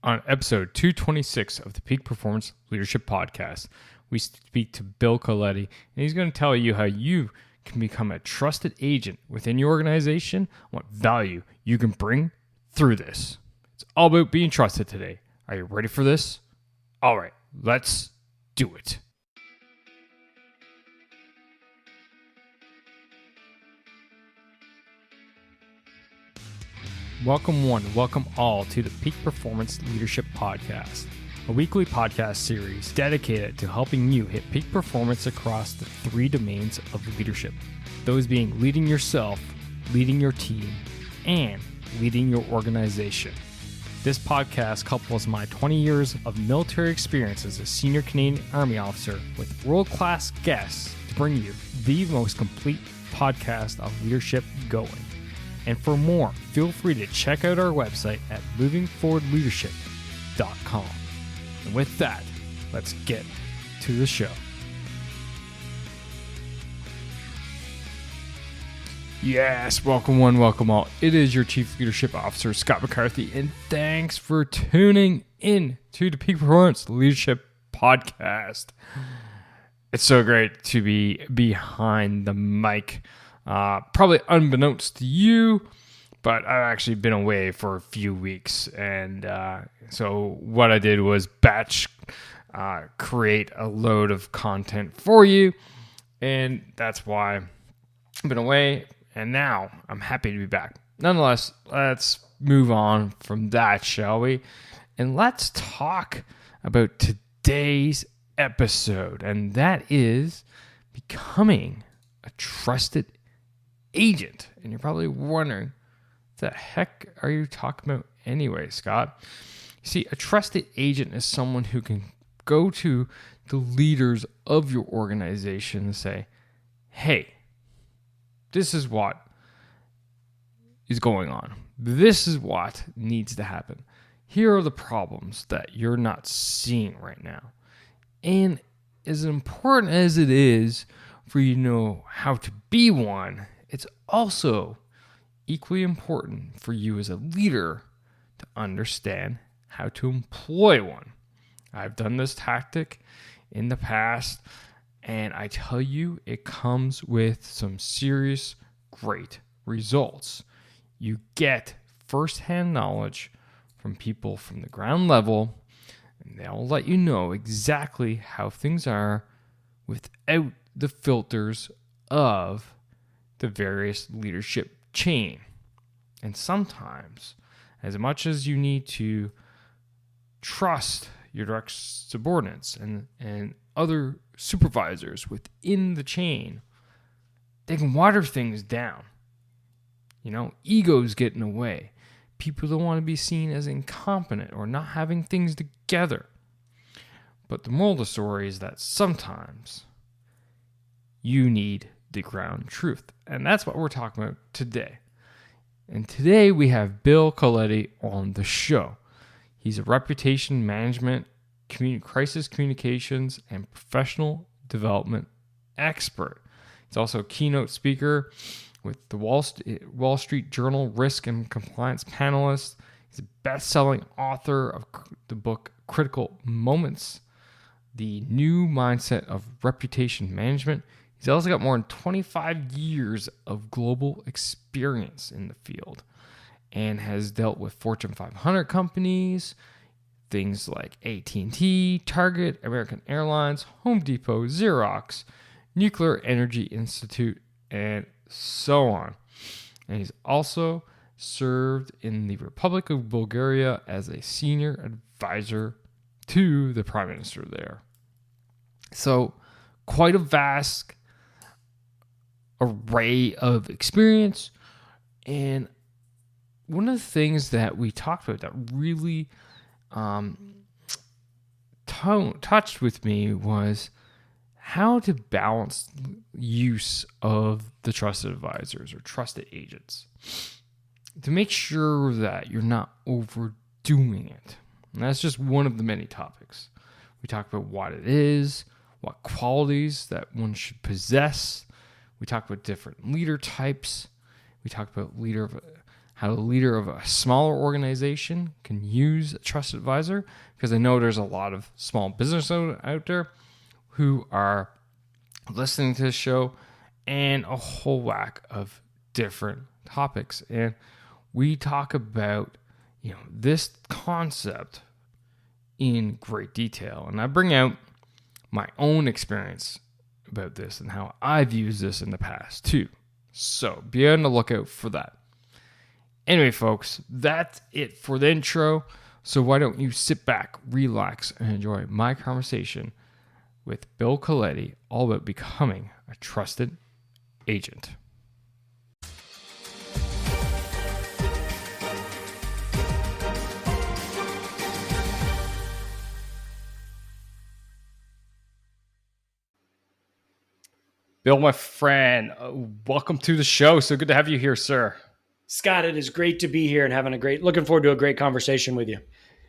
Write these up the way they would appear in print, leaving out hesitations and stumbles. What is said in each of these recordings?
On episode 226 of the Peak Performance Leadership Podcast, we speak to Bill Coletti, and he's going to tell you how you can become a trusted agent within your organization, what value you can bring through this. It's all about being trusted today. Are you ready for this? All right, let's do it. Welcome one, welcome all to the Peak Performance Leadership Podcast, a weekly podcast series dedicated to helping you hit peak performance across the three domains of leadership. Those being leading yourself, leading your team, and leading your organization. This podcast couples my 20 years of military experience as a senior Canadian Army officer with world-class guests to bring you the most complete podcast of leadership going. And for more, feel free to check out our website at movingforwardleadership.com. And with that, let's get to the show. Yes, welcome one, welcome all. It is your Chief Leadership Officer, Scott McCarthy, and thanks for tuning in to the Peak Performance Leadership Podcast. It's so great to be behind the mic. Probably unbeknownst to you, but I've actually been away for a few weeks, and so what I did was batch create a load of content for you, and that's why I've been away, and now I'm happy to be back. Nonetheless, let's move on from that, shall we? And let's talk about today's episode, and that is becoming a trusted agent. And you're probably wondering, what the heck are you talking about anyway, Scott? You see, a trusted agent is someone who can go to the leaders of your organization and say, hey, this is what is going on. This is what needs to happen. Here are the problems that you're not seeing right now. And as important as it is for you to know how to be one, it's also equally important for you as a leader to understand how to employ one. I've done this tactic in the past, and I tell you, it comes with some serious, great results. You get firsthand knowledge from people from the ground level, and they'll let you know exactly how things are without the filters of the various leadership chain. And sometimes, as much as you need to trust your direct subordinates and other supervisors within the chain, they can water things down. You know, egos get in the way. People don't want to be seen as incompetent or not having things together. But the moral of the story is that sometimes you need the ground truth. And that's what we're talking about today. And today we have Bill Coletti on the show. He's a reputation management, crisis communications, and professional development expert. He's also a keynote speaker with the Wall Street Journal Risk and Compliance panelist. He's a best-selling author of the book Critical Moments, The New Mindset of Reputation Management. He's also got more than 25 years of global experience in the field and has dealt with Fortune 500 companies, things like AT&T, Target, American Airlines, Home Depot, Xerox, Nuclear Energy Institute, and so on. And he's also served in the Republic of Bulgaria as a senior advisor to the Prime Minister there. So quite a vast array of experience. And one of the things that we talked about that really touched with me was how to balance use of the trusted advisors or trusted agents to make sure that you're not overdoing it. And that's just one of the many topics. We talk about what it is, what qualities that one should possess. We talk about different leader types. We talk about how the leader of a smaller organization can use a trusted advisor, because I know there's a lot of small business out there who are listening to this show, and a whole whack of different topics. And we talk about, this concept in great detail. And I bring out my own experience about this and how I've used this in the past too. So be on the lookout for that. Anyway, folks, that's it for the intro. So why don't you sit back, relax, and enjoy my conversation with Bill Coletti all about becoming a trusted agent. Bill, my friend, welcome to the show. So good to have you here, sir. Scott, it is great to be here and looking forward to a great conversation with you.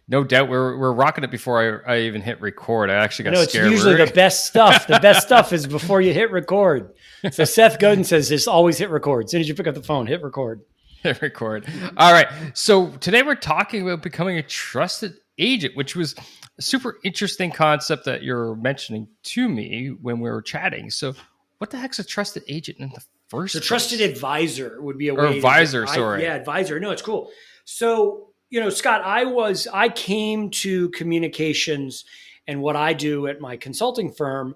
No doubt. We're rocking it before I even hit record. I actually got scared. It's usually the best stuff. The best stuff is before you hit record. So Seth Godin says just always hit record. As soon as you pick up the phone, hit record. Hit record. All right. So today we're talking about becoming a trusted agent, which was a super interesting concept that you're mentioning to me when we were chatting. So what the heck's a trusted agent in the first place? Trusted advisor would be a or way. Advisor, sorry. Advisor. No, it's cool. So, Scott, I came to communications and what I do at my consulting firm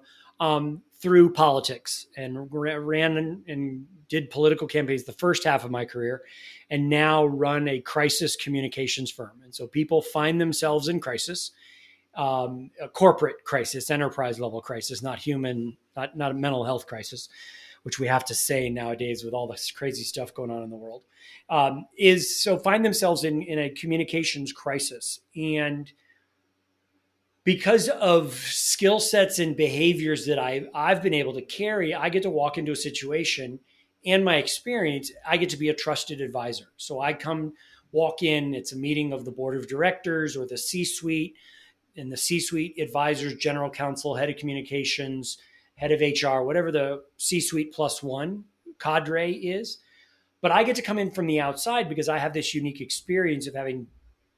through politics, and ran and did political campaigns the first half of my career, and now run a crisis communications firm. And so people find themselves in crisis. A corporate crisis, enterprise level crisis, not human, not a mental health crisis, which we have to say nowadays with all this crazy stuff going on in the world, find themselves in a communications crisis. And because of skill sets and behaviors that I've been able to carry, I get to walk into a situation, and my experience, I get to be a trusted advisor. So I walk in, it's a meeting of the board of directors or the C-suite, and the C-suite advisors, general counsel, head of communications, head of HR, whatever the C-suite plus one cadre is. But I get to come in from the outside because I have this unique experience of having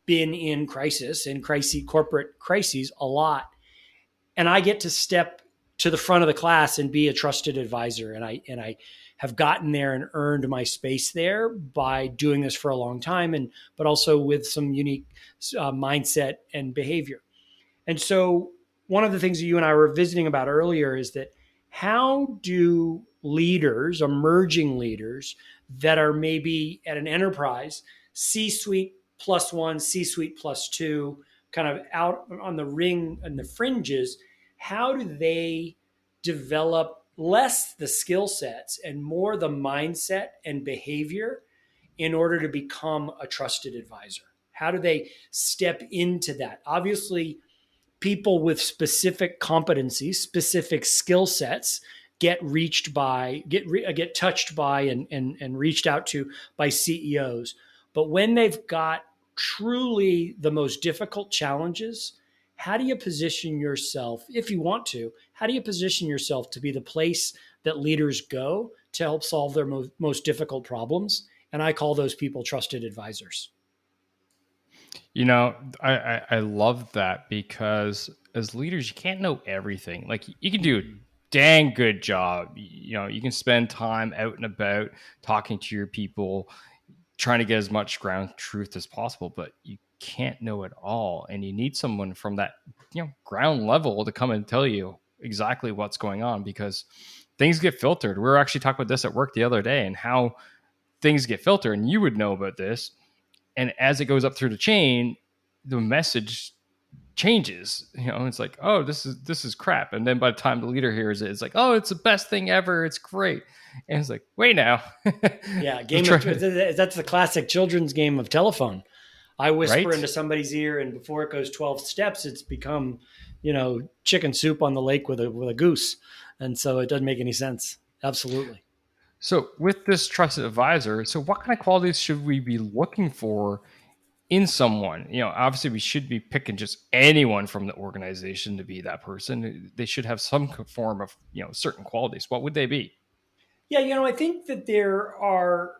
been in corporate crises a lot. And I get to step to the front of the class and be a trusted advisor. And I have gotten there and earned my space there by doing this for a long time, but also with some unique mindset and behavior. And so one of the things that you and I were visiting about earlier is that how do leaders, emerging leaders that are maybe at an enterprise, C-suite plus one, C-suite plus two, kind of out on the ring and the fringes, how do they develop less the skill sets and more the mindset and behavior in order to become a trusted advisor? How do they step into that? Obviously, people with specific competencies, specific skill sets get touched by and reached out to by CEOs. But when they've got truly the most difficult challenges, how do you position yourself, if you want to, how do you position yourself to be the place that leaders go to help solve their most difficult problems? And I call those people trusted advisors. I love that, because as leaders, you can't know everything. Like, you can do a dang good job. You can spend time out and about talking to your people, trying to get as much ground truth as possible, but you can't know it all. And you need someone from that, ground level to come and tell you exactly what's going on, because things get filtered. We were actually talking about this at work the other day, and how things get filtered, and you would know about this. And as it goes up through the chain, the message changes. It's like, oh, this is crap. And then by the time the leader hears it, it's like, oh, it's the best thing ever. It's great. And it's like, wait now. Yeah, that's the classic children's game of telephone. I whisper into somebody's ear, and before it goes 12 steps, it's become, chicken soup on the lake with a goose. And so it doesn't make any sense. Absolutely. So with this trusted advisor, so what kind of qualities should we be looking for in someone? Obviously we should be picking just anyone from the organization to be that person. They should have some form of, certain qualities. What would they be? Yeah, I think that there are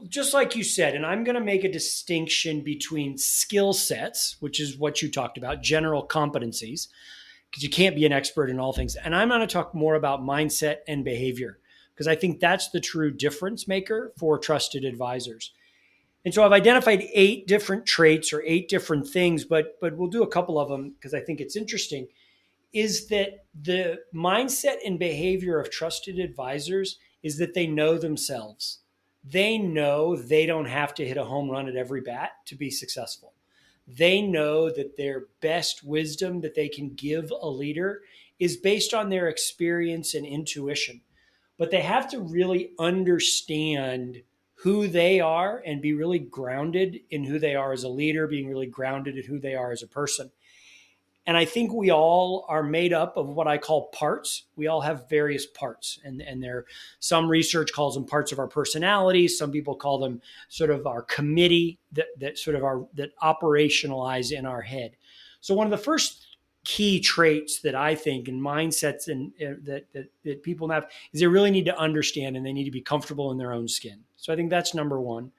just like you said, and I'm going to make a distinction between skill sets, which is what you talked about, general competencies, because you can't be an expert in all things. And I'm going to talk more about mindset and behavior, because I think that's the true difference maker for trusted advisors. And so I've identified 8 different traits or 8 different things, but we'll do a couple of them because I think it's interesting. Is that the mindset and behavior of trusted advisors is that they know themselves. They know they don't have to hit a home run at every bat to be successful. They know that their best wisdom that they can give a leader is based on their experience and intuition. But they have to really understand who they are and be really grounded in who they are as a leader, being really grounded in who they are as a person. And I think we all are made up of what I call parts. We all have various parts, and there some research calls them parts of our personality. Some people call them sort of our committee that sort of are that operationalize in our head. So one of the first key traits that I think and mindsets and that people have is they really need to understand and they need to be comfortable in their own skin. So I think that's number one.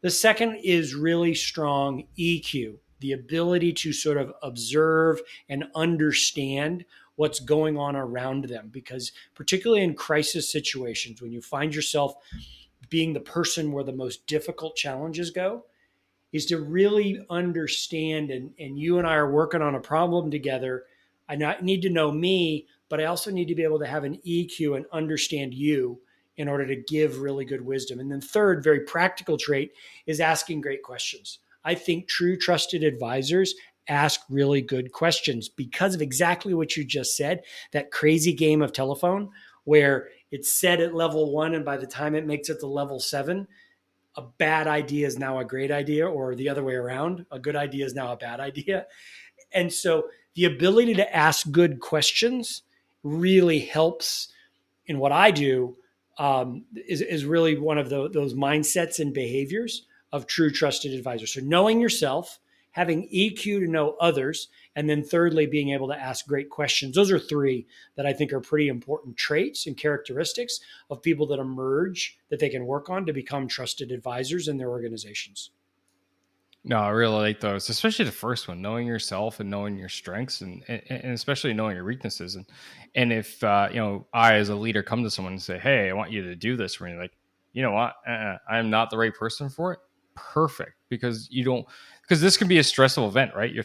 The second is really strong EQ, the ability to sort of observe and understand what's going on around them. Because particularly in crisis situations, when you find yourself being the person where the most difficult challenges go, is to really understand, and you and I are working on a problem together. I need to know me, but I also need to be able to have an EQ and understand you in order to give really good wisdom. And then third, very practical trait is asking great questions. I think true trusted advisors ask really good questions because of exactly what you just said, that crazy game of telephone where it's set at level 1 and by the time it makes it to level 7, a bad idea is now a great idea, or the other way around, a good idea is now a bad idea. And so the ability to ask good questions really helps in what I do, is really one of those mindsets and behaviors of true trusted advisors. So knowing yourself, having EQ to know others, and then thirdly, being able to ask great questions. Those are 3 that I think are pretty important traits and characteristics of people that emerge that they can work on to become trusted advisors in their organizations. No, I really like those, especially the first one, knowing yourself and knowing your strengths and especially knowing your weaknesses. And if, I as a leader come to someone and say, hey, I want you to do this for me. Like, you know what? I am not the right person for it. Perfect. Because this can be a stressful event, right? You're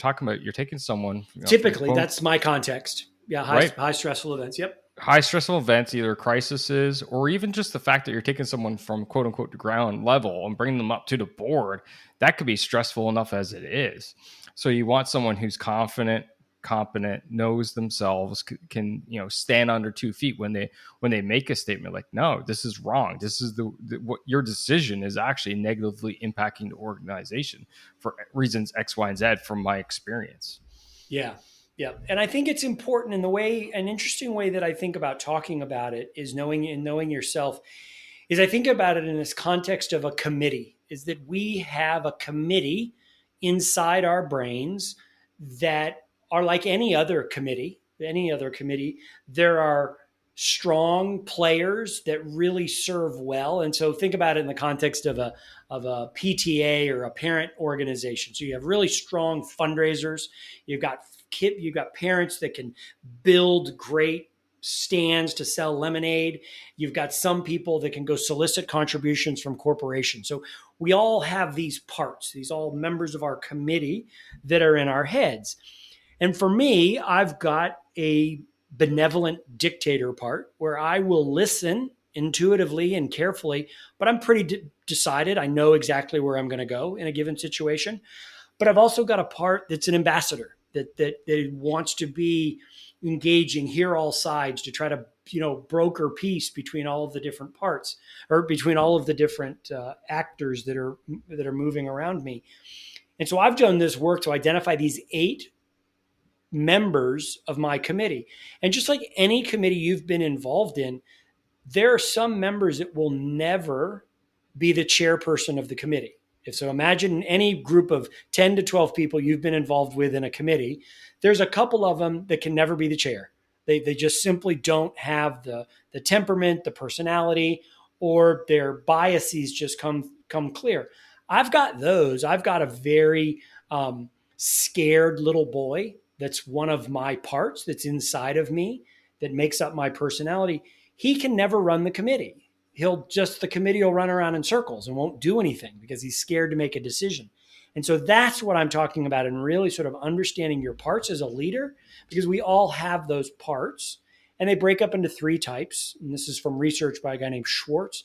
taking someone. Typically, that's my context. Yeah. High stressful events. Yep. High stressful events, either crises or even just the fact that you're taking someone from quote unquote the ground level and bringing them up to the board, that could be stressful enough as it is. So you want someone who's confident, competent, knows themselves, can stand on their 2 feet when they make a statement like, no, this is wrong. This is what your decision is actually negatively impacting the organization for reasons X, Y, and Z from my experience. Yeah. Yeah. And I think it's important in an interesting way that I think about talking about it is knowing yourself is I think about it in this context of a committee, is that we have a committee inside our brains that are like any other committee. There are strong players that really serve well. And so think about it in the context of a PTA or a parent organization. So you have really strong fundraisers. You've got parents that can build great stands to sell lemonade. You've got some people that can go solicit contributions from corporations. So we all have these parts, these all members of our committee that are in our heads. And for me, I've got a benevolent dictator part where I will listen intuitively and carefully, but I'm pretty decided. I know exactly where I'm going to go in a given situation. But I've also got a part that's an ambassador that wants to be engaging, hear all sides, to try to broker peace between all of the different parts, or between all of the different actors that are moving around me. And so I've done this work to identify these 8 members of my committee. And just like any committee you've been involved in, there are some members that will never be the chairperson of the committee. So imagine any group of 10 to 12 people you've been involved with in a committee, there's a couple of them that can never be the chair. They just simply don't have the temperament, the personality, or their biases just come come clear. I've got those. I've got a very scared little boy that's one of my parts that's inside of me that makes up my personality. He can never run the committee. The committee will run around in circles and won't do anything because he's scared to make a decision. And so that's what I'm talking about, and really sort of understanding your parts as a leader, because we all have those parts, and they break up into 3 types. And this is from research by a guy named Schwartz.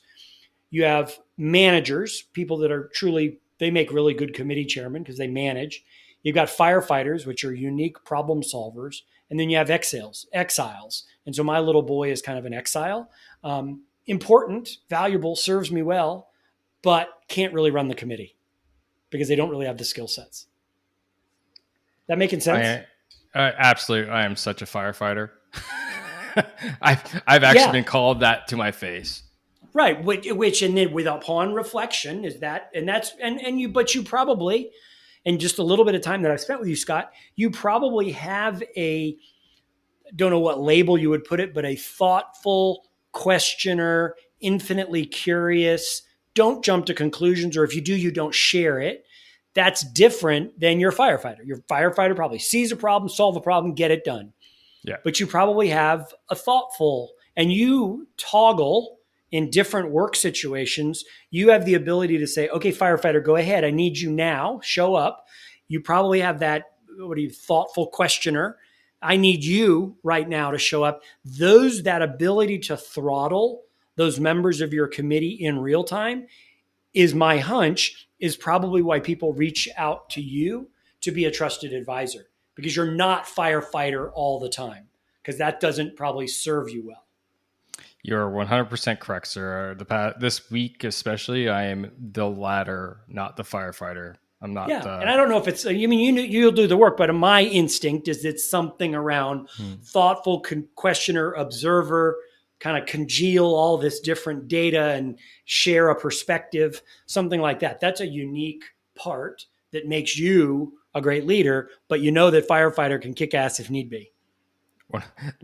You have managers, people that are truly, they make really good committee chairmen because they manage. You've got firefighters, which are unique problem solvers. And then you have exiles. And so my little boy is kind of an exile. Important, valuable, serves me well, but can't really run the committee because they don't really have the skill sets. That making sense? Absolutely. I am such a firefighter. I've actually been called that to my face. Right. Which and then with upon reflection is that, but you probably, in just a little bit of time that I've spent with you, Scott, you probably have don't know what label you would put it, but a thoughtful questioner, infinitely curious, don't jump to conclusions, or if you do, you don't share it. That's different than your firefighter. Your firefighter probably sees a problem, solve a problem, get it done. Yeah. But you probably have a thoughtful, and you toggle in different work situations. You have the ability to say, okay, firefighter, go ahead. I need you now. Show up. You probably have that, thoughtful questioner. I need you right now to show up. That ability to throttle those members of your committee in real time is my hunch, is probably why people reach out to you to be a trusted advisor, because you're not firefighter all the time, because that doesn't probably serve you well. You're 100% correct, sir. This week especially, I am the latter, not the firefighter. I'm not. Yeah, and I don't know if it's, you'll do the work, but my instinct is it's something around thoughtful questioner, observer, kind of congeal all this different data and share a perspective, something like that. That's a unique part that makes you a great leader, but you know that firefighter can kick ass if need be.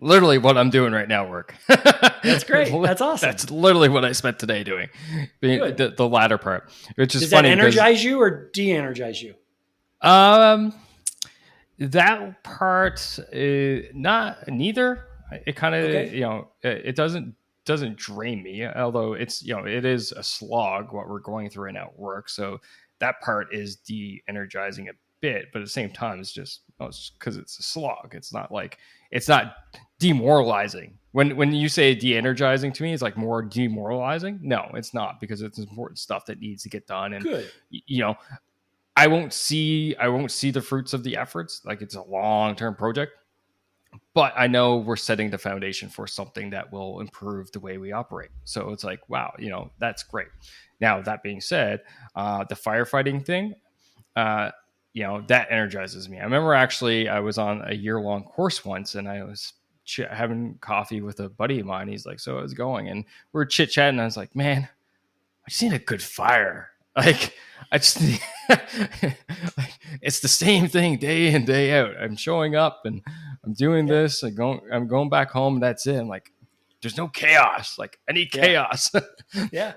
Literally what I'm doing right now, work. That's great. That's awesome. That's literally what I spent today doing. The latter part, which is Does funny. Does that energize you or de-energize you? That part, neither. It kind of, it doesn't drain me, although it's, it is a slog what we're going through right now at work. So that part is de-energizing a bit, but at the same time, it's just because it's a slog. It's not demoralizing. When you say de-energizing to me, it's like more demoralizing. No, it's not, because it's important stuff that needs to get done. And good. I won't see the fruits of the efforts. Like, it's a long-term project, but I know we're setting the foundation for something that will improve the way we operate. So it's like, wow, that's great. Now, that being said, the firefighting thing, that energizes me. I remember actually I was on a year-long course once, and I was having coffee with a buddy of mine. He's like, so how's it going? And we're chit-chatting. And I was like, man, I just need a good fire. Like, I just need, it's the same thing day in, day out. I'm showing up and I'm doing this. I'm going back home. And that's it. I'm like, there's no chaos. Like, I need chaos. Yeah.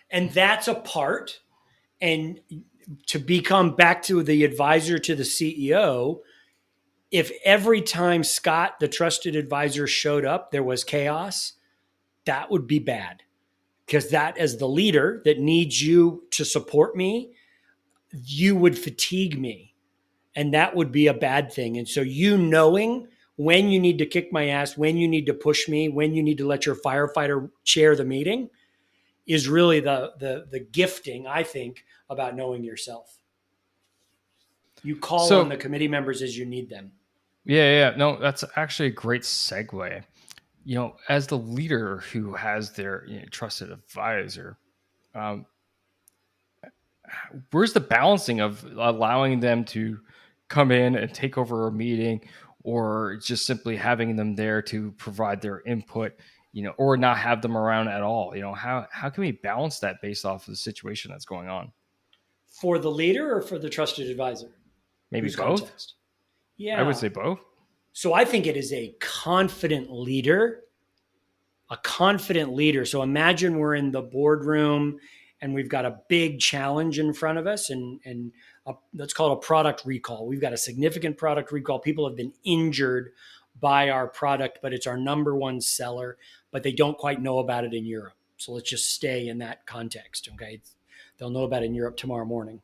And that's a part. And to become back to the advisor to the CEO, if every time Scott, the trusted advisor, showed up, there was chaos, that would be bad. Because that, as the leader that needs you to support me, you would fatigue me. And that would be a bad thing. And so knowing when you need to kick my ass, when you need to push me, when you need to let your firefighter chair the meeting is really the gifting, I think, about knowing yourself. You call on the committee members as you need them. Yeah. No, that's actually a great segue. As the leader who has their trusted advisor, where's the balancing of allowing them to come in and take over a meeting, or just simply having them there to provide their input, or not have them around at all? How can we balance that based off of the situation that's going on? For the leader or for the trusted advisor? Maybe both. Context? Yeah. I would say both. So I think it is a confident leader. So imagine we're in the boardroom and we've got a big challenge in front of us, and let's call it a product recall. We've got a significant product recall. People have been injured by our product, but it's our number one seller, but they don't quite know about it in Europe. So let's just stay in that context, okay? They'll know about it in Europe tomorrow morning.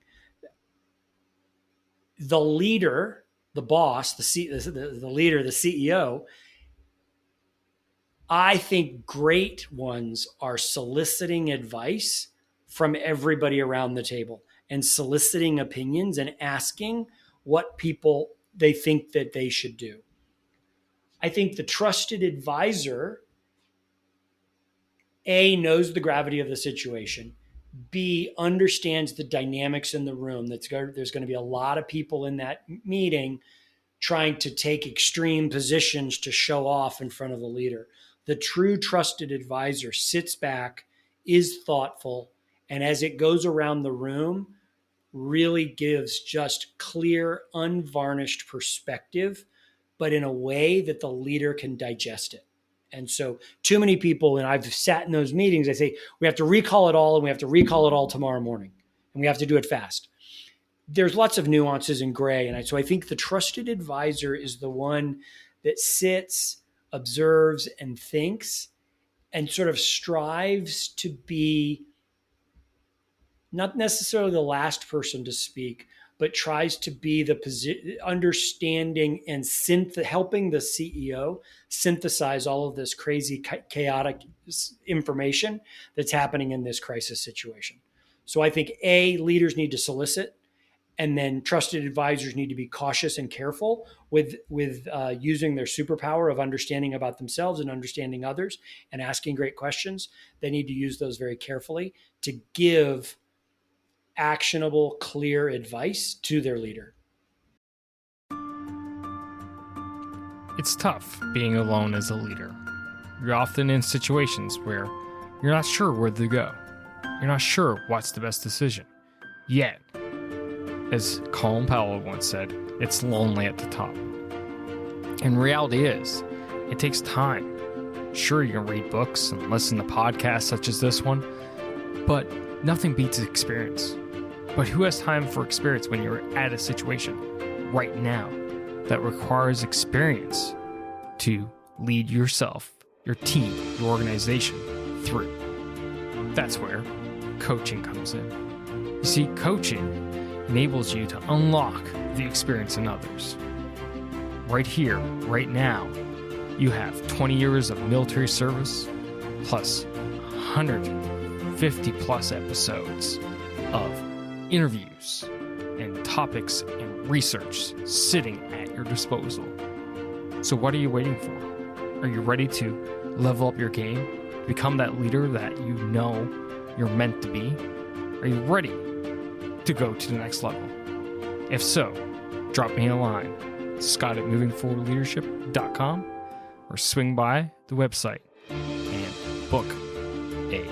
The leader, the boss, the leader, the CEO, I think great ones are soliciting advice from everybody around the table and soliciting opinions and asking what people they think that they should do. I think the trusted advisor, A, knows the gravity of the situation, B, understands the dynamics in the room. There's going to be a lot of people in that meeting trying to take extreme positions to show off in front of the leader. The true trusted advisor sits back, is thoughtful, and as it goes around the room, really gives just clear, unvarnished perspective, but in a way that the leader can digest it. And so too many people, and I've sat in those meetings, I say, we have to recall it all, and we have to recall it all tomorrow morning, and we have to do it fast. There's lots of nuances in gray. And so I think the trusted advisor is the one that sits, observes, and thinks, and sort of strives to be not necessarily the last person to speak, but tries to be the understanding and helping the CEO synthesize all of this crazy, chaotic information that's happening in this crisis situation. So I think leaders need to solicit, and then trusted advisors need to be cautious and careful with using their superpower of understanding about themselves and understanding others and asking great questions. They need to use those very carefully to give actionable, clear advice to their leader. It's tough being alone as a leader. You're often in situations where you're not sure where to go. You're not sure what's the best decision. Yet, as Colin Powell once said, it's lonely at the top. And reality is, it takes time. Sure, you can read books and listen to podcasts such as this one, but nothing beats experience. But who has time for experience when you're at a situation right now that requires experience to lead yourself, your team, your organization through? That's where coaching comes in. You see, coaching enables you to unlock the experience in others. Right here, right now, you have 20 years of military service, plus 150 plus episodes of interviews and topics and research sitting at your disposal. So what are you waiting for? Are you ready to level up your game, become that leader that you know you're meant to be? Are you ready to go to the next level? If so, drop me a line, scott@movingforwardleadership.com, or swing by the website and book a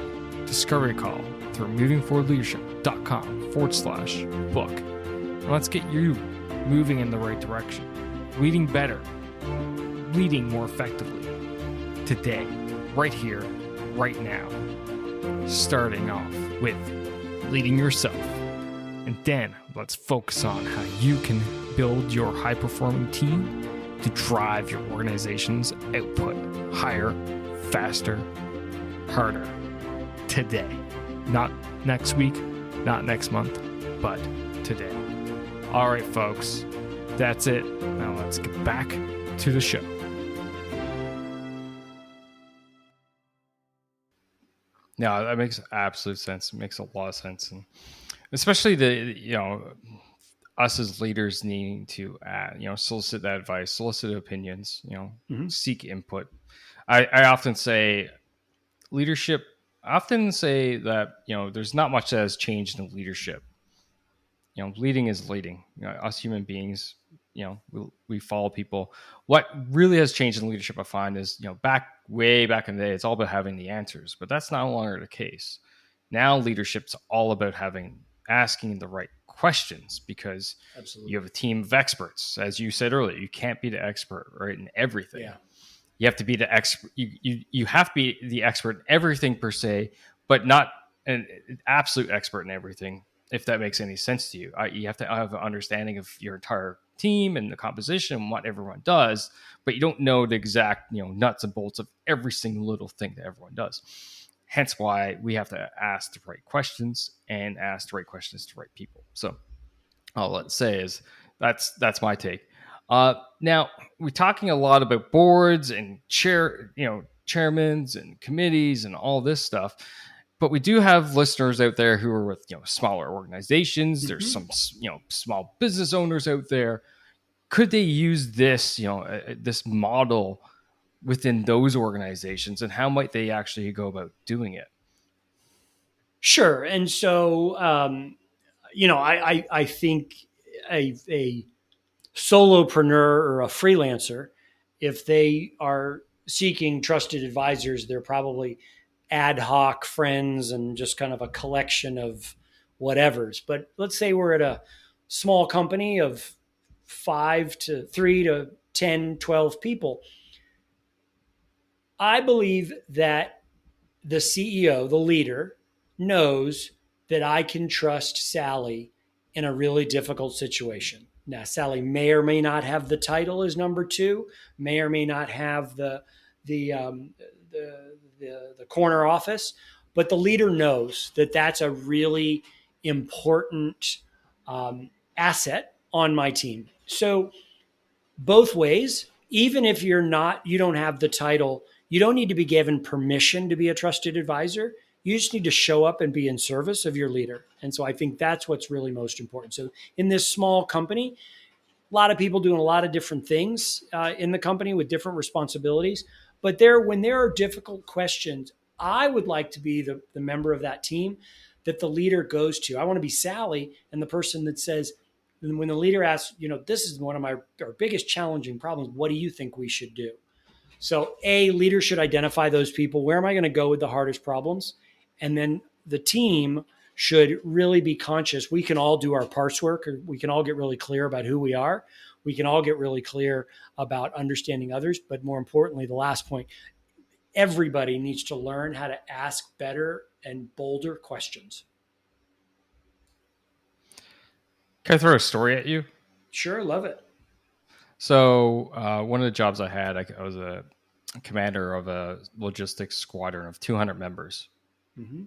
discovery call through movingforwardleadership.com/book. And let's get you moving in the right direction, leading better, leading more effectively today, right here, right now. Starting off with leading yourself. And then let's focus on how you can build your high-performing team to drive your organization's output higher, faster, harder today. Not next week, not next month, but today. All right, folks, that's it. Now let's get back to the show. No, that makes absolute sense. It makes a lot of sense. And especially us as leaders needing to solicit that advice, solicit opinions, seek input. I often say that there's not much that has changed in leadership. Leading is leading. Us human beings, we follow people. What really has changed in leadership, I find, is way back in the day, it's all about having the answers, but that's no longer the case. Now leadership's all about asking the right questions, because Absolutely. You have a team of experts. As you said earlier, you can't be the expert, right, in everything. Yeah. You have to be the expert. You have to be the expert in everything per se, but not an absolute expert in everything, if that makes any sense to you. You have to have an understanding of your entire team and the composition and what everyone does, but you don't know the exact, nuts and bolts of every single little thing that everyone does. Hence why we have to ask the right questions and ask the right questions to right people. So all let's say is that's my take. Now we're talking a lot about boards and chairmans and committees and all this stuff, but we do have listeners out there who are with smaller organizations. Mm-hmm. There's some small business owners out there. Could they use this this model within those organizations, and how might they actually go about doing it? Sure. And so I think a solopreneur or a freelancer, if they are seeking trusted advisors, they're probably ad hoc friends and just kind of a collection of whatevers. But let's say we're at a small company of 3 to 10, 12 people. I believe that the CEO, the leader, knows that I can trust Sally in a really difficult situation. Now, Sally may or may not have the title as number 2, may or may not have the corner office, but the leader knows that that's a really important asset on my team. So both ways, even if you don't have the title, you don't need to be given permission to be a trusted advisor. You just need to show up and be in service of your leader. And so I think that's what's really most important. So in this small company, a lot of people doing a lot of different things in the company with different responsibilities. But when there are difficult questions, I would like to be the member of that team that the leader goes to. I want to be Sally and the person that says, when the leader asks, this is one of our biggest challenging problems, what do you think we should do? So leader should identify those people. Where am I going to go with the hardest problems? And then the team should really be conscious. We can all do our parts work, or we can all get really clear about who we are. We can all get really clear about understanding others. But more importantly, the last point, everybody needs to learn how to ask better and bolder questions. Can I throw a story at you? Sure, love it. So one of the jobs I had, I was a commander of a logistics squadron of 200 members. Mm-hmm.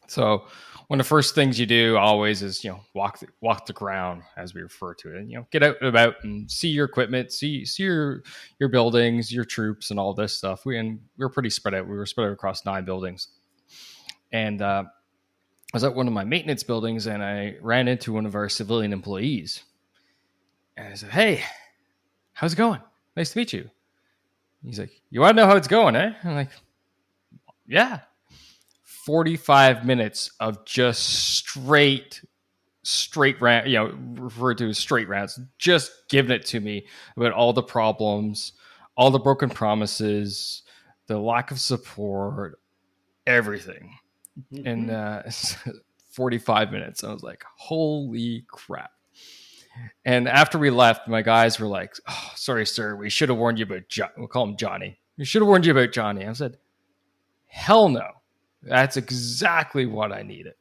So one of the first things you do always is, walk the ground, as we refer to it, and, get out and about and see your equipment, see your buildings, your troops, and all this stuff. We were pretty spread out. We were spread out across 9 buildings. And I was at one of my maintenance buildings, and I ran into one of our civilian employees. And I said, "Hey, how's it going? Nice to meet you." He's like, "You want to know how it's going, eh?" I'm like, "Yeah." 45 minutes of just straight rant, referred to as straight rants, just giving it to me about all the problems, all the broken promises, the lack of support, everything. Mm-hmm. And 45 minutes. I was like, holy crap. And after we left, my guys were like, "Oh, sorry, sir. We should have warned you about we'll call him Johnny. We should have warned you about Johnny." I said, "Hell no. That's exactly what I needed.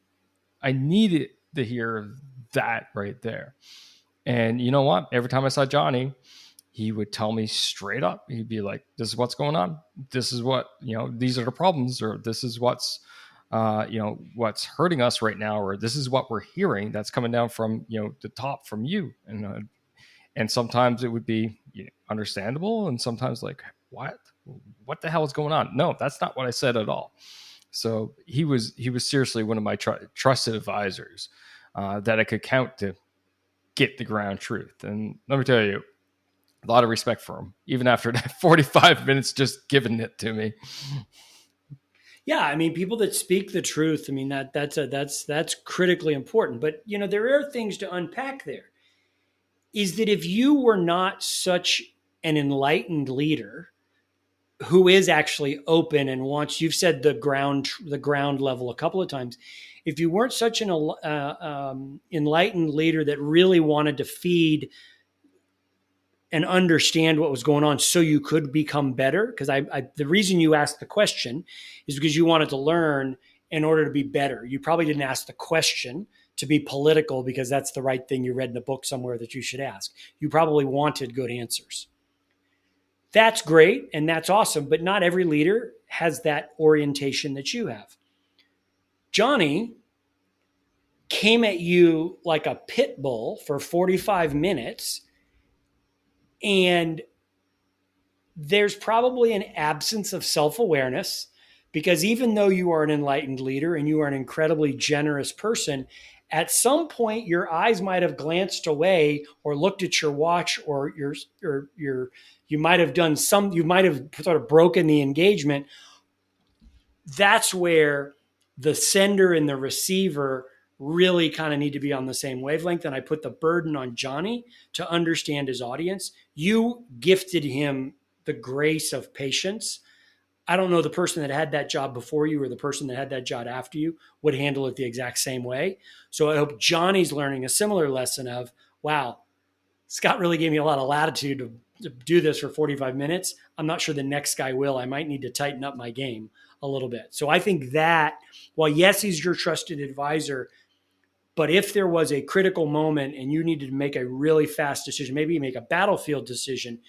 I needed to hear that right there." And you know what? Every time I saw Johnny, he would tell me straight up. He'd be like, "This is what's going on. This is what, these are the problems, or this is what's, what's hurting us right now, or this is what we're hearing that's coming down from, the top from you." And sometimes it would be understandable, and sometimes like, what the hell is going on? No, that's not what I said at all. So he was seriously one of my trusted advisors that I could count to get the ground truth. And let me tell you, a lot of respect for him, even after that 45 minutes just giving it to me. Yeah, I mean, people that speak the truth, I mean, that's critically important. But there are things to unpack there. Is that if you were not such an enlightened leader who is actually open and wants, you've said the ground level a couple of times, if you weren't such an enlightened leader that really wanted to feed and understand what was going on so you could become better, because the reason you asked the question is because you wanted to learn in order to be better. You probably didn't ask the question to be political because that's the right thing you read in a book somewhere that you should ask. You probably wanted good answers. That's great and that's awesome, but not every leader has that orientation that you have. Johnny came at you like a pit bull for 45 minutes, and there's probably an absence of self-awareness, because even though you are an enlightened leader and you are an incredibly generous person, at some point your eyes might have glanced away or looked at your watch, or you might have sort of broken the engagement. That's where the sender and the receiver really kind of need to be on the same wavelength. And I put the burden on Johnny to understand his audience. You gifted him the grace of patience. I don't know the person that had that job before you or the person that had that job after you would handle it the exact same way. So I hope Johnny's learning a similar lesson of, wow, Scott really gave me a lot of latitude to do this for 45 minutes. I'm not sure the next guy will. I might need to tighten up my game a little bit. So I think that, while yes, he's your trusted advisor, but if there was a critical moment and you needed to make a really fast decision, maybe you make a battlefield decision,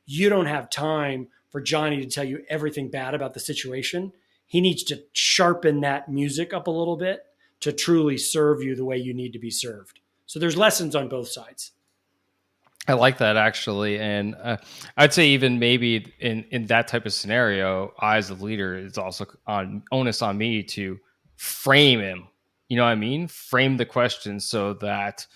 you don't have time for Johnny to tell you everything bad about the situation. He needs to sharpen that music up a little bit to truly serve you the way you need to be served. So there's lessons on both sides. I like that, actually. And I'd say even maybe in that type of scenario, I as a leader, it's also onus on me to frame him. You know what I mean? Frame the question so that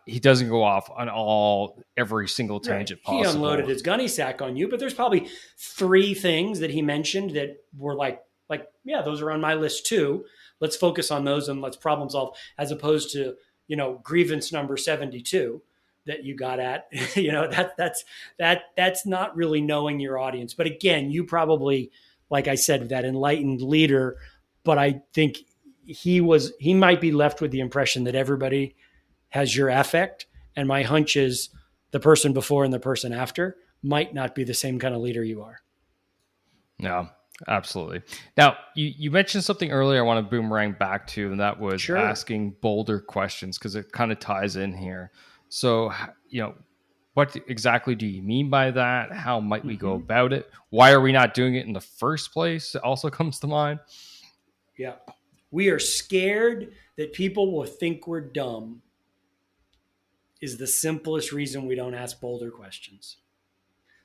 he doesn't go off on every single tangent possible. He unloaded his gunny sack on you, but there's probably 3 things that he mentioned that were like, yeah, those are on my list too. Let's focus on those and let's problem solve, as opposed to, grievance number 72 that you got at. That's not really knowing your audience. But again, you probably, like I said, that enlightened leader, but I think he might be left with the impression that everybody has your affect. And my hunch is the person before and the person after might not be the same kind of leader you are. No, absolutely. Now, you mentioned something earlier I want to boomerang back to, and that was asking bolder questions, because it kind of ties in here. So, what exactly do you mean by that? How might we go about it? Why are we not doing it in the first place? It also comes to mind. Yeah. We are scared that people will think we're dumb is the simplest reason we don't ask bolder questions.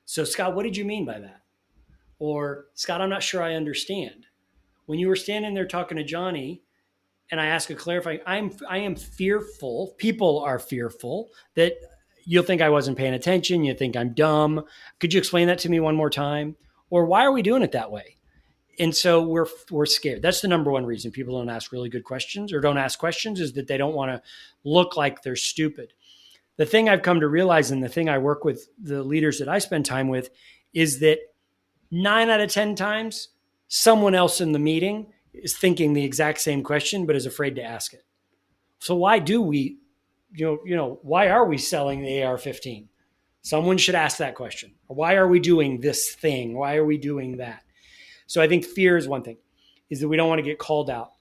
So, Scott, what did you mean by that? Or, Scott, I'm not sure I understand. When you were standing there talking to Johnny and I ask a clarifying, I am fearful, people are fearful that you'll think I wasn't paying attention. You think I'm dumb. Could you explain that to me one more time? Or why are we doing it that way? And so we're scared. That's the number one reason people don't ask really good questions or don't ask questions, is that they don't want to look like they're stupid. The thing I've come to realize, and the thing I work with the leaders that I spend time with, is that 9 out of 10 times, someone else in the meeting is thinking the exact same question, but is afraid to ask it. So why do we, why are we selling the AR-15? Someone should ask that question. Or why are we doing this thing? Why are we doing that? So I think fear is one thing, is that we don't want to get called out.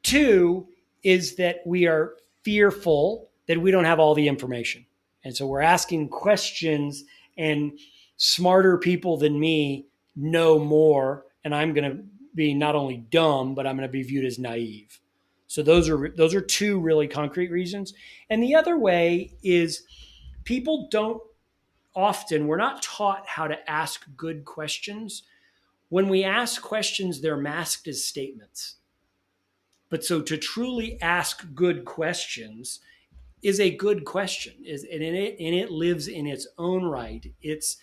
2 is that we are fearful that we don't have all the information. And so we're asking questions, and smarter people than me know more, and I'm going to be not only dumb, but I'm going to be viewed as naive. So those are 2 really concrete reasons. And the other way is we're not taught how to ask good questions. When we ask questions, they're masked as statements. But so to truly ask good questions is a good question, and it lives in its own right. It's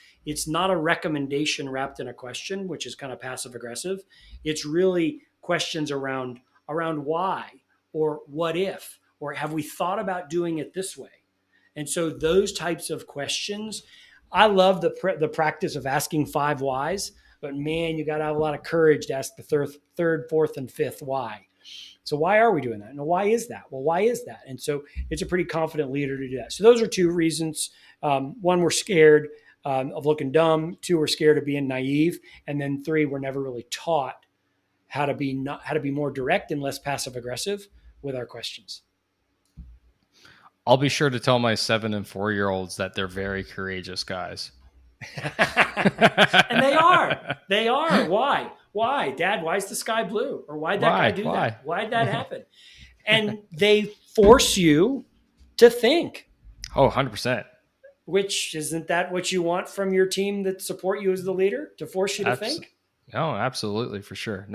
not a recommendation wrapped in a question, which is kind of passive aggressive. It's really questions around why, or what if, or have we thought about doing it this way? And so those types of questions, I love the practice of asking 5 whys, but man, you got to have a lot of courage to ask the third, fourth, and fifth why. So why are we doing that? And why is that? Well, why is that? And so it's a pretty confident leader to do that. So those are 2 reasons. 1, we're scared of looking dumb. 2, we're scared of being naive. And then 3, we're never really taught how to be more direct and less passive aggressive with our questions. I'll be sure to tell my 7 and 4-year-olds that they're very courageous guys. And they are. Why, Dad? Why is the sky blue? Or why'd that guy do that? Why'd that happen? And they force you to think. Oh, 100%. Which, isn't that what you want from your team that support you as the leader, to force you to think? No, absolutely, for sure.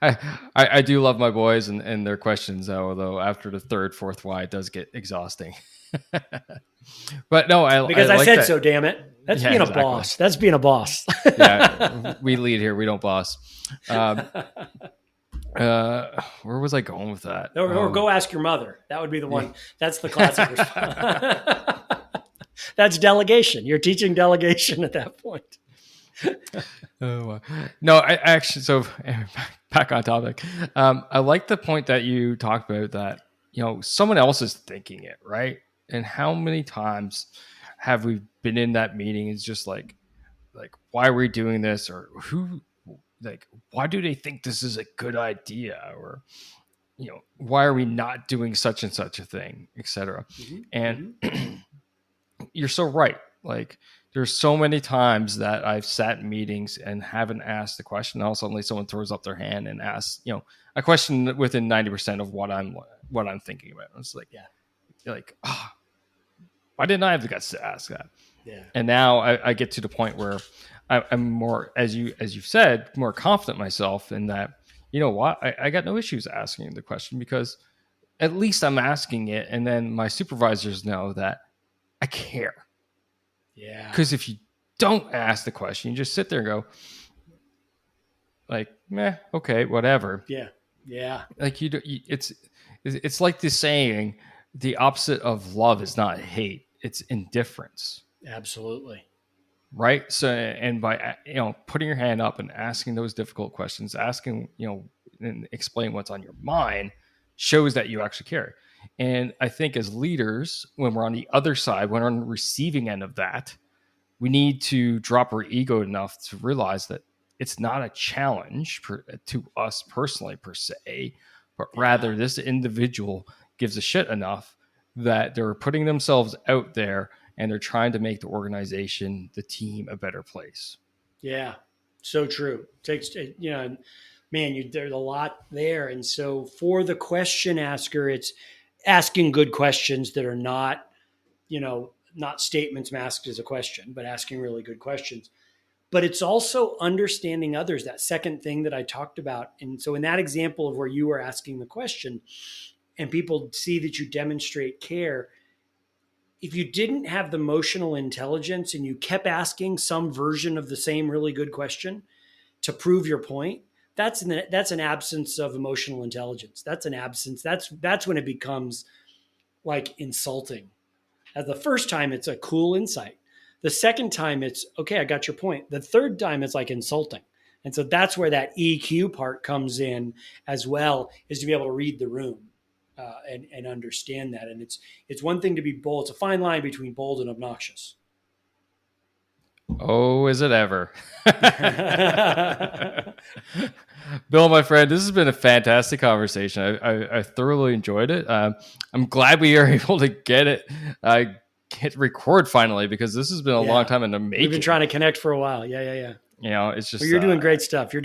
I do love my boys and their questions, although after the third, fourth why, it does get exhausting. But no, because I like said that. So, damn it. That's being a boss. That's being a boss. Yeah, we lead here. We don't boss. Where was I going with that? Or go ask your mother. That would be the one. That's the classic response. That's delegation. You're teaching delegation at that point. No, I actually, so back on topic. I like the point that you talked about, that, someone else is thinking it, right? And how many times have we been in that meeting? It's just like, why are we doing this? Or why do they think this is a good idea? Or, why are we not doing such and such a thing, etc. Mm-hmm. And you're so right. Like, there's so many times that I've sat in meetings and haven't asked the question. And all suddenly someone throws up their hand and asks, a question within 90% of what I'm thinking about. It's like, why didn't I have the guts to ask that? Yeah. And now I get to the point where I'm more, as you've said, more confident myself in that, I got no issues asking the question, because at least I'm asking it. And then my supervisors know that I care. Yeah. Because if you don't ask the question, you just sit there and go, like, meh, okay, whatever. Yeah. Yeah. Like, it's like the saying, the opposite of love is not hate, it's indifference. Absolutely. Right. So, and by, putting your hand up and asking those difficult questions, asking, and explain what's on your mind, shows that you actually care. And I think as leaders, when we're on the other side, when we're on the receiving end of that, we need to drop our ego enough to realize that it's not a challenge to us personally per se, but rather this individual gives a shit enough that they're putting themselves out there and they're trying to make the organization, the team, a better place. Yeah, so true. Takes, man, there's a lot there. And so for the question asker, it's asking good questions that are not, not statements masked as a question, but asking really good questions. But it's also understanding others, that second thing that I talked about. And so in that example of where you were asking the question and people see that you demonstrate care, if you didn't have the emotional intelligence and you kept asking some version of the same really good question to prove your point, that's an absence of emotional intelligence. That's an absence. That's when it becomes like insulting. As the first time, it's a cool insight. The second time, it's, okay, I got your point. The third time, it's like insulting. And so that's where that EQ part comes in as well, is to be able to read the room and understand that. And it's one thing to be bold. It's a fine line between bold and obnoxious. Oh, is it ever? Bill, my friend, this has been a fantastic conversation. I thoroughly enjoyed it. I'm glad we are able to get record finally, because this has been a long time in the making. We've been trying to connect for a while. Yeah. It's just, you're doing great stuff. You're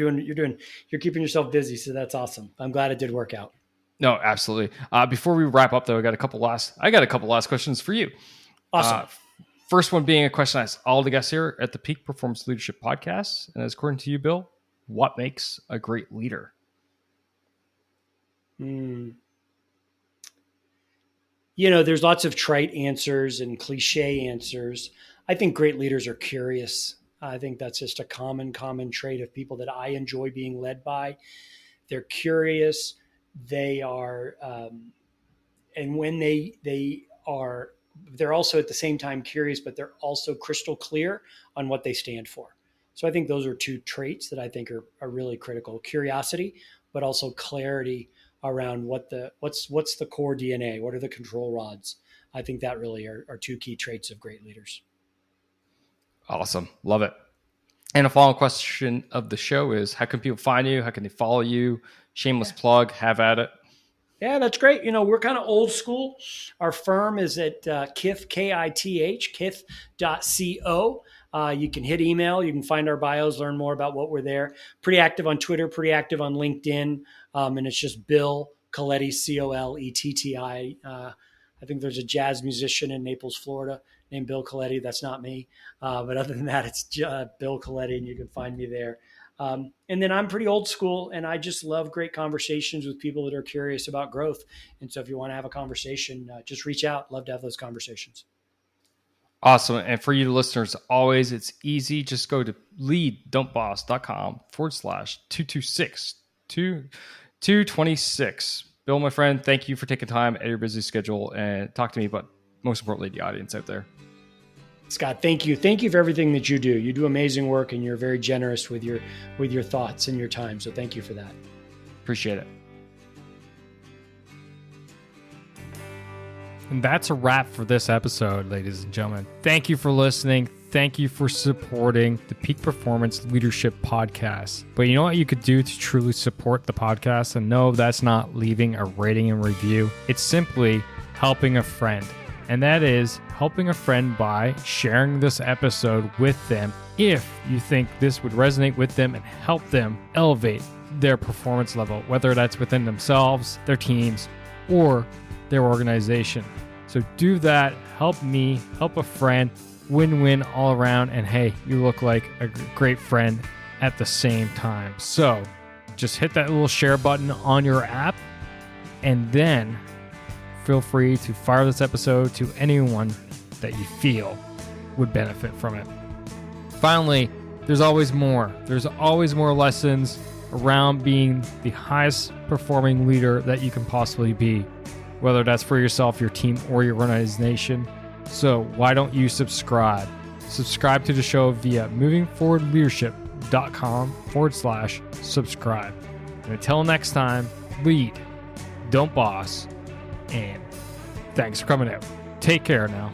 keeping yourself busy. So that's awesome. I'm glad it did work out. No, absolutely. Before we wrap up though, I got a couple last questions for you. Awesome. First one being a question I ask all the guests here at the Peak Performance Leadership Podcast. And as according to you, Bill, what makes a great leader? There's lots of trite answers and cliche answers. I think great leaders are curious. I think that's just a common trait of people that I enjoy being led by. They're curious. They are, and when they're also at the same time curious, but they're also crystal clear on what they stand for. So I think those are two traits that I think are really critical: curiosity, but also clarity around what's the core DNA, what are the control rods. I think that really are two key traits of great leaders. Awesome. Love it. And a follow-up question of the show is, how can people find you? How can they follow you? Shameless plug, have at it. Yeah, that's great. We're kind of old school. Our firm is at KITH, K-I-T-H, kith.co. You can hit email. You can find our bios, learn more about what we're there. Pretty active on Twitter, pretty active on LinkedIn. And it's just Bill Coletti, Coletti. I think there's a jazz musician in Naples, Florida named Bill Coletti. That's not me. But other than that, it's Bill Coletti, and you can find me there. And then I'm pretty old school, and I just love great conversations with people that are curious about growth. And so if you want to have a conversation, just reach out. Love to have those conversations. Awesome. And for you listeners, always, it's easy. Just go to lead.boss.com/226. Bill, my friend, thank you for taking time out of your busy schedule and talk to me, but most importantly, the audience out there. Scott, thank you. Thank you for everything that you do. You do amazing work, and you're very generous with your thoughts and your time. So thank you for that. Appreciate it. And that's a wrap for this episode, ladies and gentlemen. Thank you for listening. Thank you for supporting the Peak Performance Leadership Podcast. But you know what you could do to truly support the podcast? And no, that's not leaving a rating and review. It's simply helping a friend. And that is helping a friend by sharing this episode with them if you think this would resonate with them and help them elevate their performance level, whether that's within themselves, their teams, or their organization. So do that. Help me, help a friend, win-win all around. And hey, you look like a great friend at the same time. So just hit that little share button on your app, and then feel free to fire this episode to anyone that you feel would benefit from it. Finally, there's always more. There's always more lessons around being the highest performing leader that you can possibly be, whether that's for yourself, your team, or your organization. So why don't you subscribe? Subscribe to the show via movingforwardleadership.com/subscribe. And until next time, lead, don't boss. And thanks for coming out. Take care now.